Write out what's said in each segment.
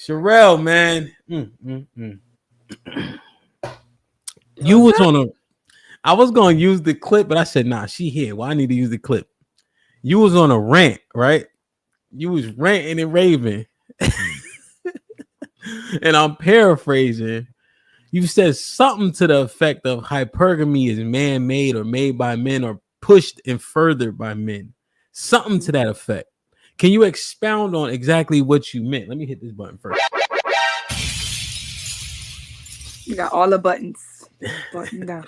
Sherelle, man. You was on a. I was gonna use the clip, but I said, nah, she here. Well, I need to use the clip. You was on a rant, right? You was ranting and raving. And I'm paraphrasing. You said something to the effect of hypergamy is man-made or made by men or pushed and furthered by men. Something to that effect. Can you expound on exactly what you meant? Let me hit this button first. You got all the buttons. Button down.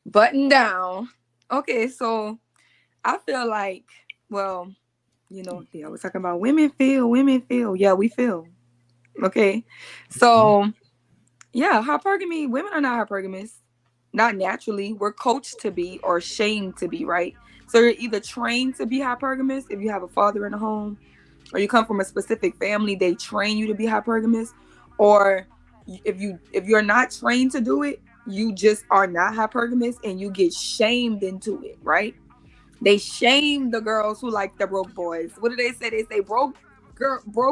Button down. Okay, so I feel like, well, they always talking about women feel. Yeah, we feel. Okay. So, yeah, hypergamy, women are not hypergamous. Not naturally. We're coached to be or shamed to be, right? So you're either trained to be hypergamous if you have a father in the home, or you come from a specific family, they train you to be hypergamous, or if you're not trained to do it, you just are not hypergamous and you get shamed into it, right? They shame the girls who like the broke boys. What do they say? They say broke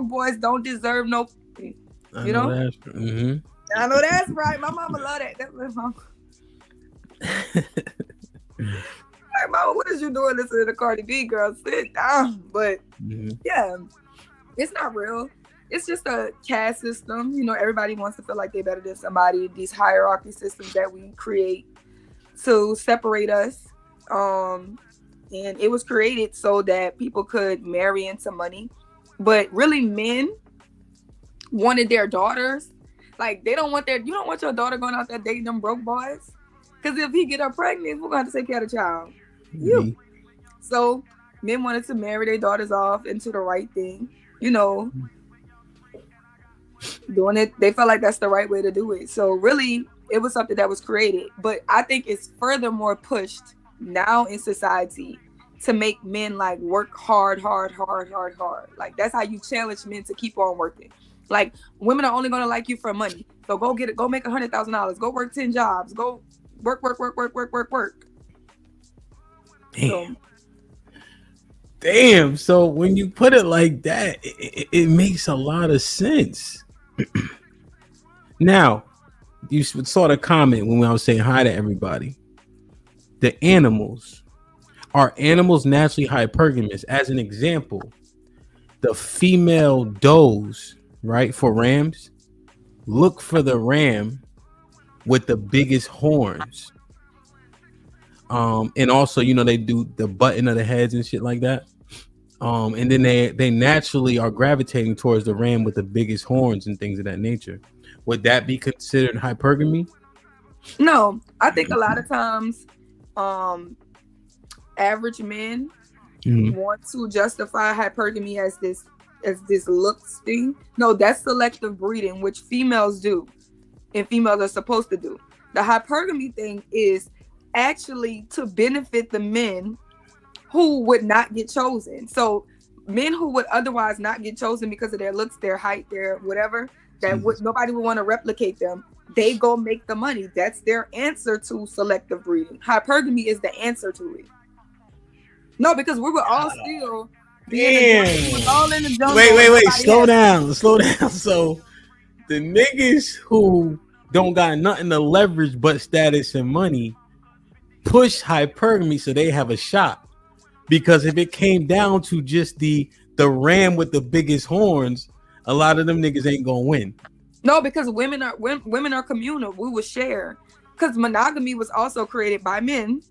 boys don't deserve no. I know that's. I know that's right. My mama love that. That's my mama. Like, mama, what is you doing listening to the Cardi B, girl? Sit down. But yeah, it's not real. It's just a caste system. Everybody wants to feel like they're better than somebody. These hierarchy systems that we create to separate us. And it was created so that people could marry into money. But really, men wanted their daughters. Like, you don't want your daughter going out there dating them broke boys. Because if he get her pregnant, we're going to take care of the child. You. So men wanted to marry their daughters off into the right thing. Doing it, they felt like that's the right way to do it. So really, it was something that was created. But I think it's furthermore pushed now in society to make men like work hard. Like, that's how you challenge men to keep on working. Like, women are only going to like you for money. So go get it. Go make $100,000. Go work 10 jobs. Go work. Damn. So when you put it like that, it makes a lot of sense. Now, you saw the comment when I was saying hi to everybody. The animals. Are animals naturally hypergamous? As an example, the female does, right, for rams, look for the ram with the biggest horns. And also, they do the button of the heads and shit like that. And then they naturally are gravitating towards the ram with the biggest horns and things of that nature. Would that be considered hypergamy? No, I think a lot of times, average men want to justify hypergamy as this looks thing. No, that's selective breeding, which females do, and females are supposed to do. The hypergamy thing is actually to benefit the men who would not get chosen. So men who would otherwise not get chosen because of their looks, their height, their whatever, nobody would want to replicate them. They go make the money. That's their answer to selective breeding. Hypergamy is the answer to it. No, because we were all still being all in the jungle. Wait. Slow down. So the niggas who don't got nothing to leverage but status and money push hypergamy so they have a shot. Because if it came down to just the ram with the biggest horns, a lot of them niggas ain't gonna win. No, because women are communal. We will share. Because monogamy was also created by men.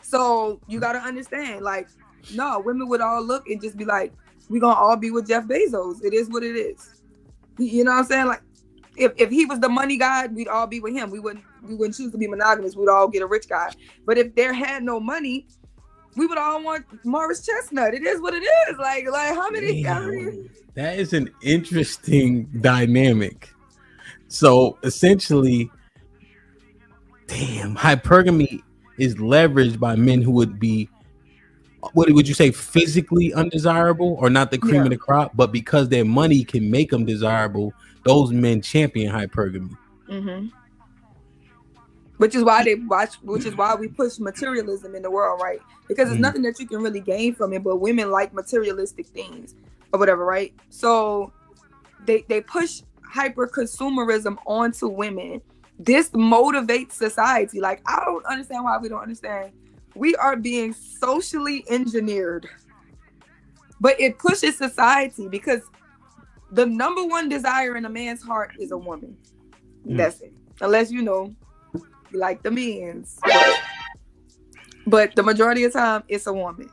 So you got to understand, like, no, women would all look and just be like, we're going to all be with Jeff Bezos. It is what it is. You know what I'm saying? Like, if he was the money guy, we'd all be with him. We wouldn't choose to be monogamous. We'd all get a rich guy. But if there had no money, we would all want Morris Chestnut. It is what it is. Like how many? That is an interesting dynamic. So essentially, hypergamy is leveraged by men who would be, what would you say, physically undesirable or not the cream of the crop, but because their money can make them desirable, those men champion hypergamy. Mm-hmm. Which is why we push materialism in the world, right? Because there's nothing that you can really gain from it, but women like materialistic things. or whatever, right? So they push hyper consumerism onto women. This motivates society. Like, I don't understand why we don't understand. We are being socially engineered, but it pushes society because the number one desire in a man's heart is a woman. That's it. Unless you like the men's, but the majority of the time it's a woman.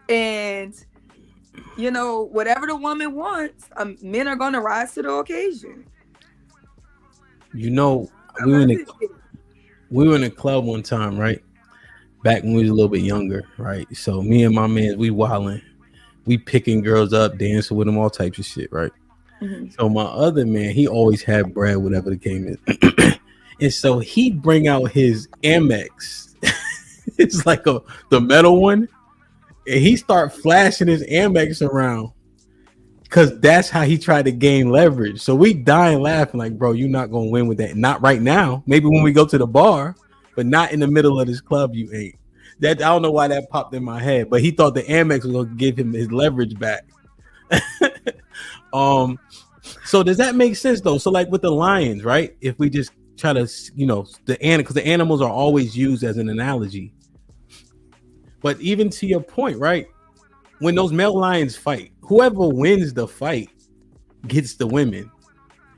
And whatever the woman wants, men are going to rise to the occasion. We were in a club one time, right? Back when we was a little bit younger, right? So me and my man, we wilding, we picking girls up, dancing with them, all types of shit, right? Mm-hmm. So my other man, he always had bread, whatever the game is. And so he'd bring out his Amex. It's like the metal one. And he start flashing his Amex around because that's how he tried to gain leverage. So we dying laughing like, bro, you're not going to win with that. Not right now. Maybe when we go to the bar, but not in the middle of this club you ain't. That I don't know why that popped in my head, but he thought the Amex was going to give him his leverage back. So does that make sense though? So like with the lions, right? If we just try to, because the animals are always used as an analogy. But even to your point, right? When those male lions fight, whoever wins the fight gets the women.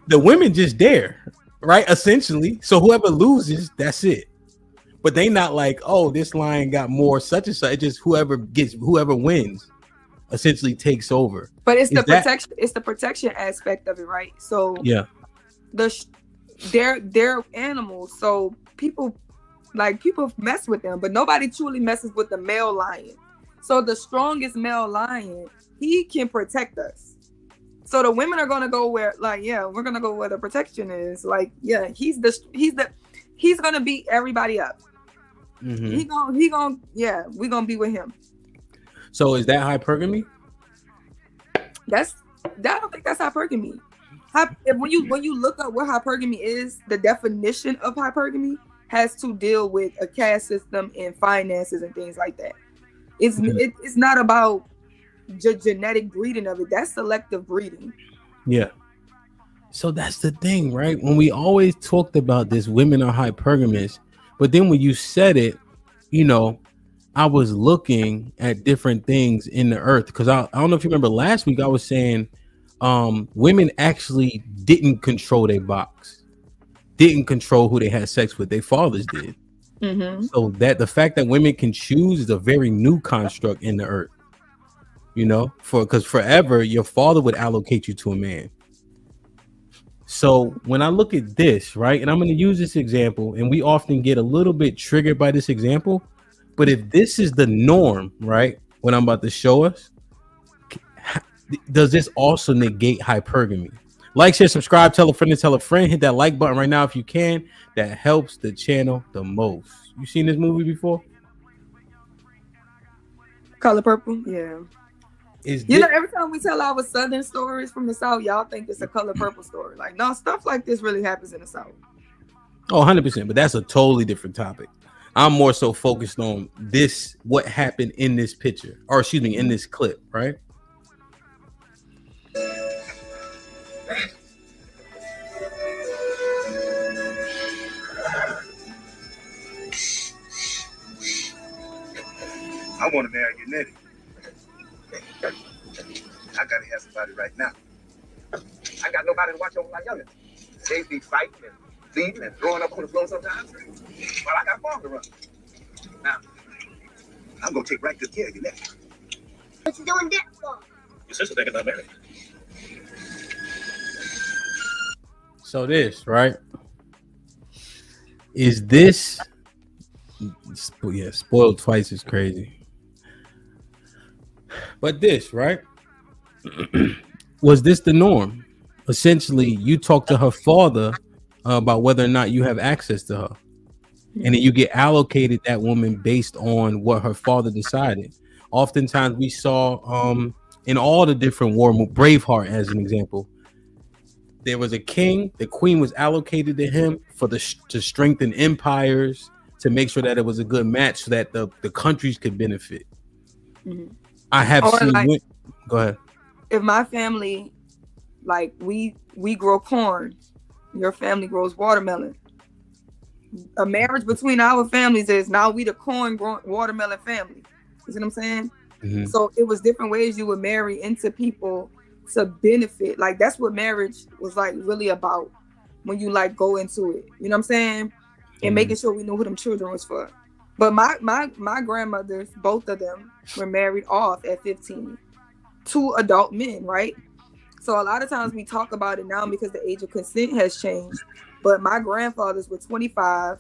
The women just there, right? Essentially. So whoever loses, that's it. But they not like, oh, this lion got more such and such. It's just whoever wins essentially takes over. But it's protection. It's the protection aspect of it, right? So yeah, they're animals. So people mess with them, but nobody truly messes with the male lion. So the strongest male lion, he can protect us. So the women are gonna go where, we're gonna go where the protection is. He's gonna beat everybody up. Mm-hmm. We're gonna be with him. So is that hypergamy? I don't think that's hypergamy. When you look up what hypergamy is, the definition of hypergamy has to deal with a caste system and finances and things like that. It's not about genetic breeding of it. That's selective breeding. Yeah. So that's the thing, right? When we always talked about this, women are hypergamous, but then when you said it, I was looking at different things in the earth because I don't know if you remember last week I was saying women actually didn't control their box. Didn't control who they had sex with. Their fathers did. Mm-hmm. So that the fact that women can choose is a very new construct in the earth. Because forever your father would allocate you to a man. So when I look at this, right, and I'm going to use this example, and we often get a little bit triggered by this example, but if this is the norm, right, what I'm about to show us, does this also negate hypergamy? Like, share, subscribe, tell a friend, hit that like button right now if you can. That helps the channel the most. You seen this movie before? Color Purple? Yeah. Every time we tell our Southern stories from the South, y'all think it's a Color Purple story. Like, no, stuff like this really happens in the South. Oh, 100%. But that's a totally different topic. I'm more so focused on this, what happened in this picture, or excuse me, in this clip, right? I want to marry your nephew. I gotta have somebody right now. I got nobody to watch over my youngest. They be fighting and bleeding and throwing up on the floor sometimes. Well, I got farm to run. Now, I'm gonna take right good care of your nephew. What you doing that for? Your sister thinking I'm married. So this, right? Is this? Yeah, spoiled twice is crazy. But this, right? Was this the norm? Essentially, you talk to her father about whether or not you have access to her. And then you get allocated that woman based on what her father decided. Oftentimes we saw in all the different war movies, Braveheart as an example, there was a king, the queen was allocated to him to strengthen empires, to make sure that it was a good match so that the countries could benefit. Mm-hmm. I have seen go ahead. if my family, like we grow corn, your family grows watermelon. A marriage between our families is now we the corn growing watermelon family. You see what I'm saying? Mhm. So it was different ways you would marry into people to benefit. Like that's what marriage was like really about when you like go into it. You know what I'm saying? And making sure we knew who them children was for. But my grandmothers, both of them, were married off at 15. 2 adult men, right? So a lot of times we talk about it now because the age of consent has changed. But my grandfathers were 25,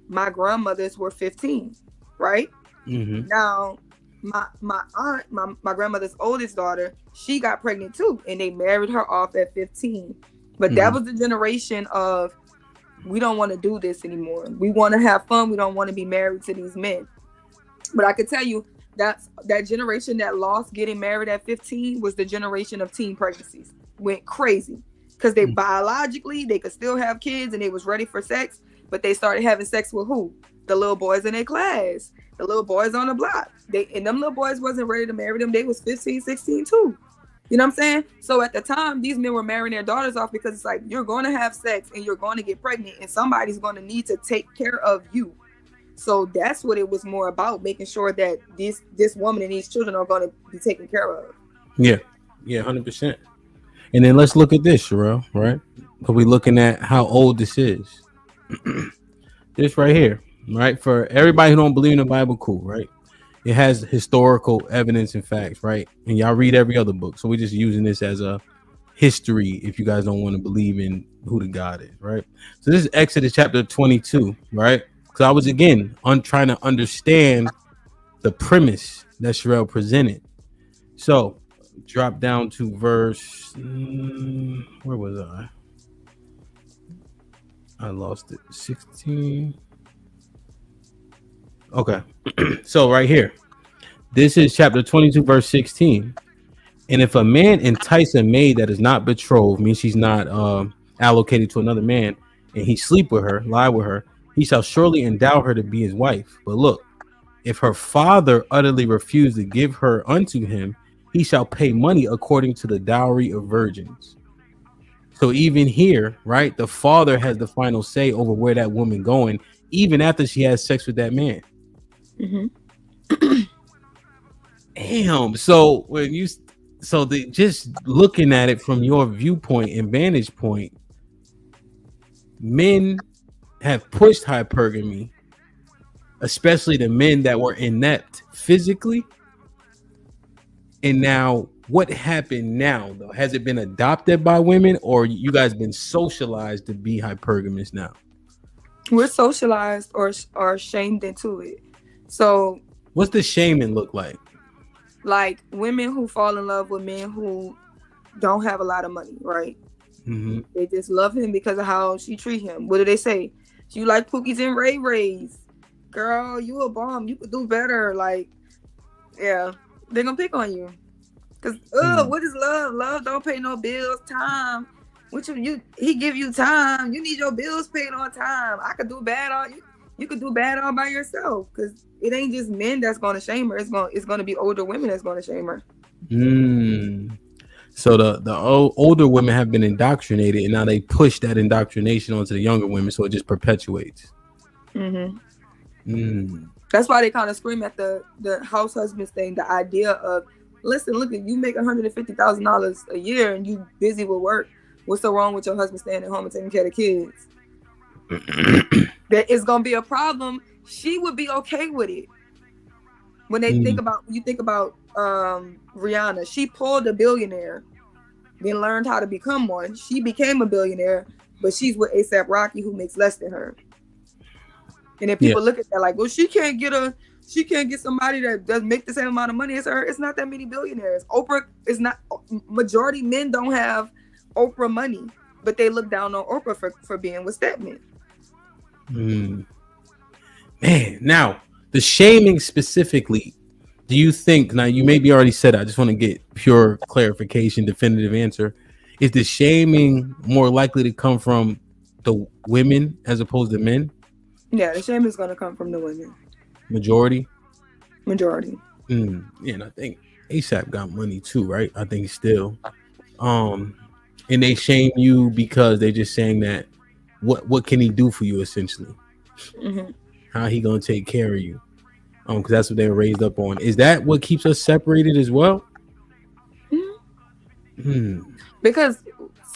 my grandmothers were 15, right? Mhm. Now, my aunt, my grandmother's oldest daughter, she got pregnant too, and they married her off at 15. But that was the generation of we don't want to do this anymore. We want to have fun. We don't want to be married to these men. But I could tell you that generation that lost getting married at 15 was the generation of teen pregnancies. Went crazy because they biologically they could still have kids and they was ready for sex, but they started having sex with who? The little boys in their class, the little boys on the block. And them little boys wasn't ready to marry them. They was 15, 16 too. You know what I'm saying? So at the time, these men were marrying their daughters off because it's like you're going to have sex and you're going to get pregnant and somebody's going to need to take care of you. So that's what it was more about, making sure that this woman and these children are going to be taken care of. Yeah, 100%. And then let's look at this, Sherelle, right? Because we're looking at how old this is. This right here, right? For everybody who don't believe in the Bible, cool, right? It has historical evidence and facts, right? And y'all read every other book. So we're just using this as a history if you guys don't want to believe in who the God is, right? So this is Exodus chapter 22, right? Because I was, again, trying to understand the premise that Sherelle presented. So drop down to verse, where was I? I lost it. 16. Okay. So right here, this is chapter 22, verse 16. And if a man entice a maid that is not betrothed, means she's not allocated to another man, and he sleep with her, lie with her, he shall surely endow her to be his wife. But look, if her father utterly refuse to give her unto him, he shall pay money according to the dowry of virgins. So even here, right, the father has the final say over where that woman going, even after she has sex with that man. Damn. So when you, just looking at it from your viewpoint and vantage point, men have pushed hypergamy, especially the men that were inept physically. And now, what happened now, though? Has it been adopted by women, or you guys been socialized to be hypergamous now? We're socialized or shamed into it. So what's the shaming look like? Like women who fall in love with men who don't have a lot of money, right? Mm-hmm. They just love him because of how she treat him. What do they say? You like Pookies and Ray Rays. Girl, you a bomb. You could do better. Like, yeah, they're gonna pick on you. Cause what is love? Love don't pay no bills. Time. He give you time. You need your bills paid on time. I could do bad on you. You could do bad all by yourself. Cause it ain't just men that's gonna shame her. It's gonna be older women that's gonna shame her. So the older women have been indoctrinated, and now they push that indoctrination onto the younger women, so it just perpetuates. That's why they kind of scream at the house husbands thing. The idea of, listen, look, at you make $150,000 a year and you busy with work. What's so wrong with your husband staying at home and taking care of the kids? That is gonna be a problem. She would be okay with it. When they think about Rihanna, she pulled a billionaire, then learned how to become one. She became a billionaire, but she's with A$AP Rocky, who makes less than her. And then people look at that like, well, she can't get somebody that doesn't make the same amount of money as her. It's not that many billionaires. Oprah is not. Majority men don't have Oprah money, but they look down on Oprah for being with stepmen. Man, now the shaming specifically, do you think, now you maybe already said it, I just want to get pure clarification, definitive answer. Is the shaming more likely to come from the women as opposed to men? Yeah, the shaming is going to come from the women. Majority. Yeah, And I think ASAP got money too, right? I think still. And they shame you because they're just saying that what can he do for you essentially? Mm-hmm. How he gonna take care of you? Because that's what they were raised up on. Is that what keeps us separated as well? Mm-hmm. Because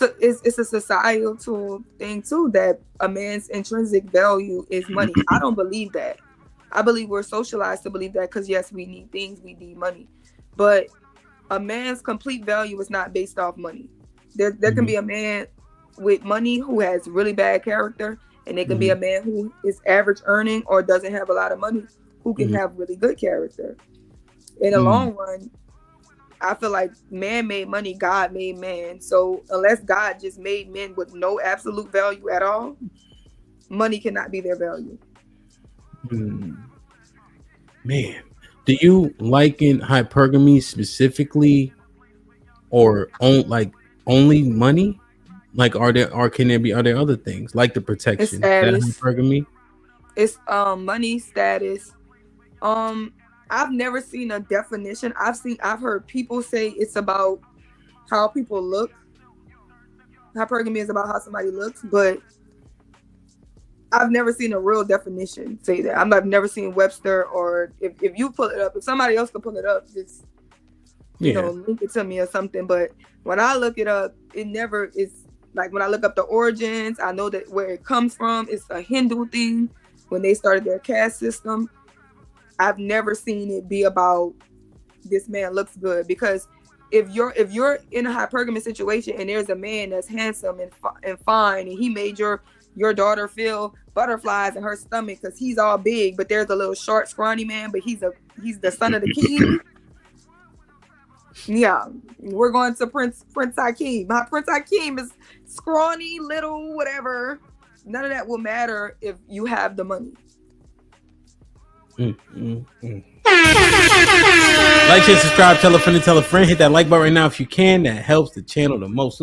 it's a societal thing too, that a man's intrinsic value is money. I don't believe that. I believe we're socialized to believe that because yes, we need things, we need money, but a man's complete value is not based off money. There can be a man with money who has really bad character, and there can be a man who is average earning or doesn't have a lot of money who can have really good character. In the long run, I feel like man made money, God made man. So unless God just made men with no absolute value at all, money cannot be their value. Man, do you liken hypergamy specifically, or only money? Like, are there other things like the protection? It's status. Hypergamy. It's money, status. I've never seen a definition. I've heard people say it's about how people look. Hypergamy is about how somebody looks, but I've never seen a real definition say that. I've never seen Webster, or if you pull it up, if somebody else can pull it up, just link it to me or something. But when I look it up, it never is like when I look up the origins, I know that where it comes from. It's a Hindu thing when they started their caste system. I've never seen it be about this man looks good, because if you're in a hypergamous situation and there's a man that's handsome and fine, and he made your daughter feel butterflies in her stomach because he's all big, but there's a little short, scrawny man, but he's the son of the king. Yeah, we're going to Prince Hakeem. My Prince Hakeem is scrawny, little, whatever. None of that will matter if you have the money. Like, share, subscribe, tell a friend, hit that like button right now if you can. That helps the channel the most.